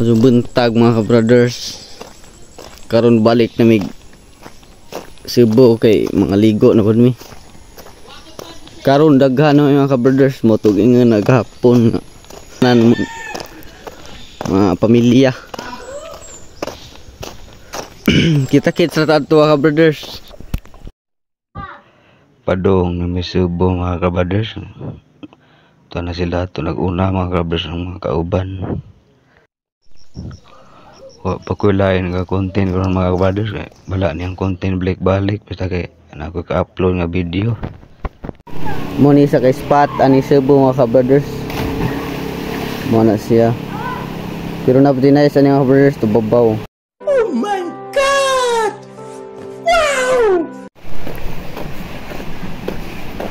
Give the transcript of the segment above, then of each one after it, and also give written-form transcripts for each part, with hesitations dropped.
So buntag mga ka-brothers. Karon balik na mig Cebu kay mga ligo na pud mi. Karon daghan na mga ka-brothers mo tug ingon naghapon nan mga pamilya. Kita-kits ra ta mga ka-brothers. Padong na may Cebu mga ka-brothers. Ito na sila ito nag-una mga ka-brothers ng mga kauban. Pakulain nga content ko mga kabaders kay wala niyang content balik basta kay ako ka-upload nga video mo ni sa kay spot ani Cebu mga kabaders mo na siya pero napudi na sa mga kabaders to babaw. Oh my god, wow,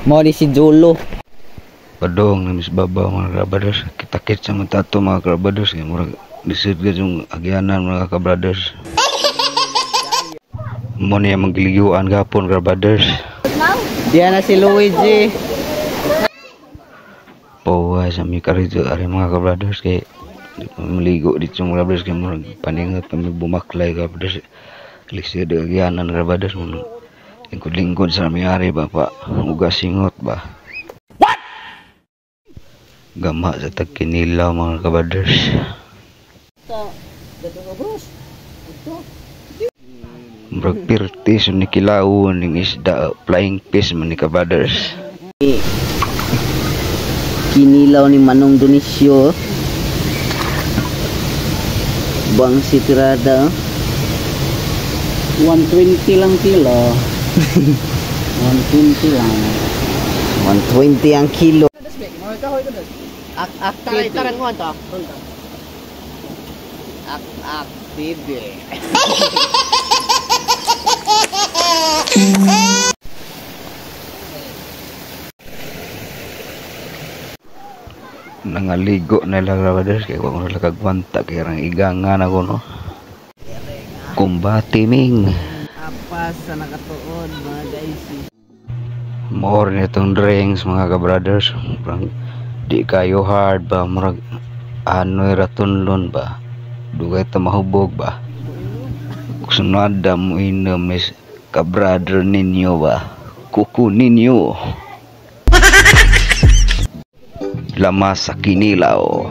mo ni si Jolo padong na mis babaw mga kabaders kita-kit sa mga tato mga kabaders kay murag disud yung agyanan mga ka-brothers. Mo niya magliguan gapon ka-brothers. Diyan na si Luigi. Pawa sa mi karito ari mga ka-brothers kay maligo dito mga ka-brothers kay mo paningot kami bumaklay ka-brothers. Lisod agyanan ka-brothers mo. Lingkod-lingkod sa mi ari ba pa ugas singot ba. What? Gama sa tagkinilaw mga ka-brothers. Murag pirtis ni kilawon ning isda flying fish man ni ka-brothers. Kinilaw ni Manong Dionisio. Bang si tirada 120 lang kilo. 120 lang. 120 ang kilo. Taran mo to. Bibi. Nangaligo na lang kabaders kaya kung wala kagwanta kaya rang igangan ako no kumbati ming apas sa nakatuon mga guys more nitong drinks mga kabrothers parang di kayo hard ba murag ano'y ratunlon ba dugay ta mahubog ba sunod mo inom is ka-brother ninyo ba kuku ninyo lamas sa kinilaw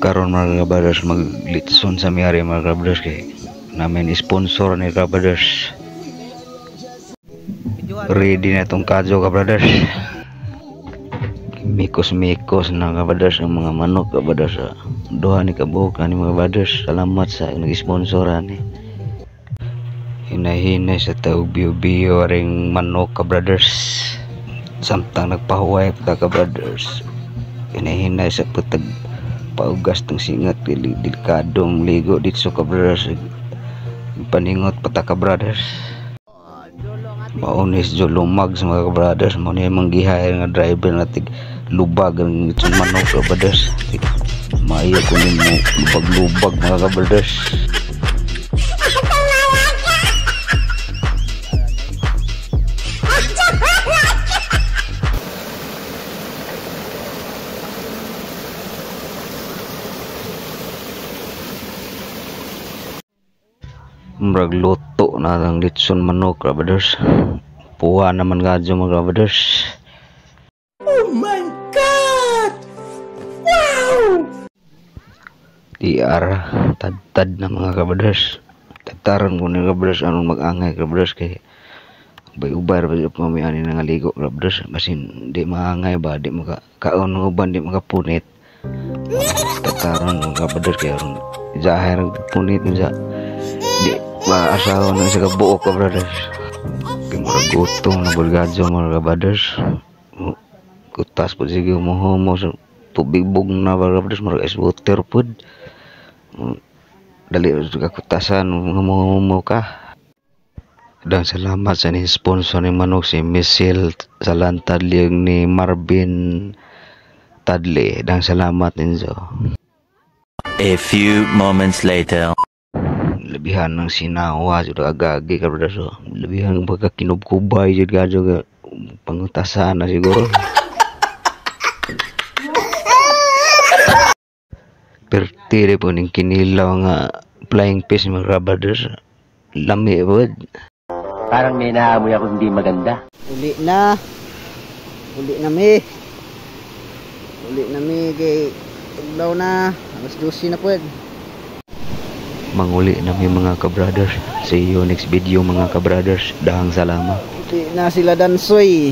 karon mga brothers maglitson sa miyari mga brothers kay namin sponsor ni brothers ready na itong kadyo brothers mikos na brothers ang mga manok brothers doha ni kabuok ni mga brothers salamat sa nag-sponsoran ni hinay-hinay sa taog biyo-biyo ring manok brothers samtang nagpahuway ka brothers hinay-hinay sa putag paugas ng singat delikadong ligo dito ka brothers paningot pata ka brothers maunis jolumag sa mga brothers mo niya manggihay nga driver natig lubag ang itong manok ka brothers maya ko mo lubag-lubag mga brothers murag luto na ang litson manok brothers puwa naman gadyo mga brothers. Oh my god, wow, DR tad na mga brothers tataran ko ni brothers anong mag-angay brothers kay bay-ubar ba pa may ani nga ligo brothers basin di maangay ba di maka kaon ng uban di makapunit tataran mga brothers kay aron jahar punit niya di maasawa ng isa ka buo ka brothers kay murag gutong na bulgadyo mga brothers kutas po sige mo sa tubig bug na brothers murag ice water pod dali ka kutasan mo ka dan salamat sa ni sponsor ni manok si Michelle Salan Tadli ni Marvin Tadli dan salamat ninyo. A few moments later lebihan ng sinawa sudah agagi ka brothers lebihan ng pagkakinubkubay jud gadyo pangutasan na siguro perti po ning kinilaw nga flying fish mga kabrothers. Lami po. Parang may naamoy ako hindi maganda. Uli na. Uli na mi. Uli na mi kay tuglaw na. Alas 12 na po. Manguli na mi mga kabrothers. See you next video mga kabrothers. Dahang salamat. Uli na sila dansoy.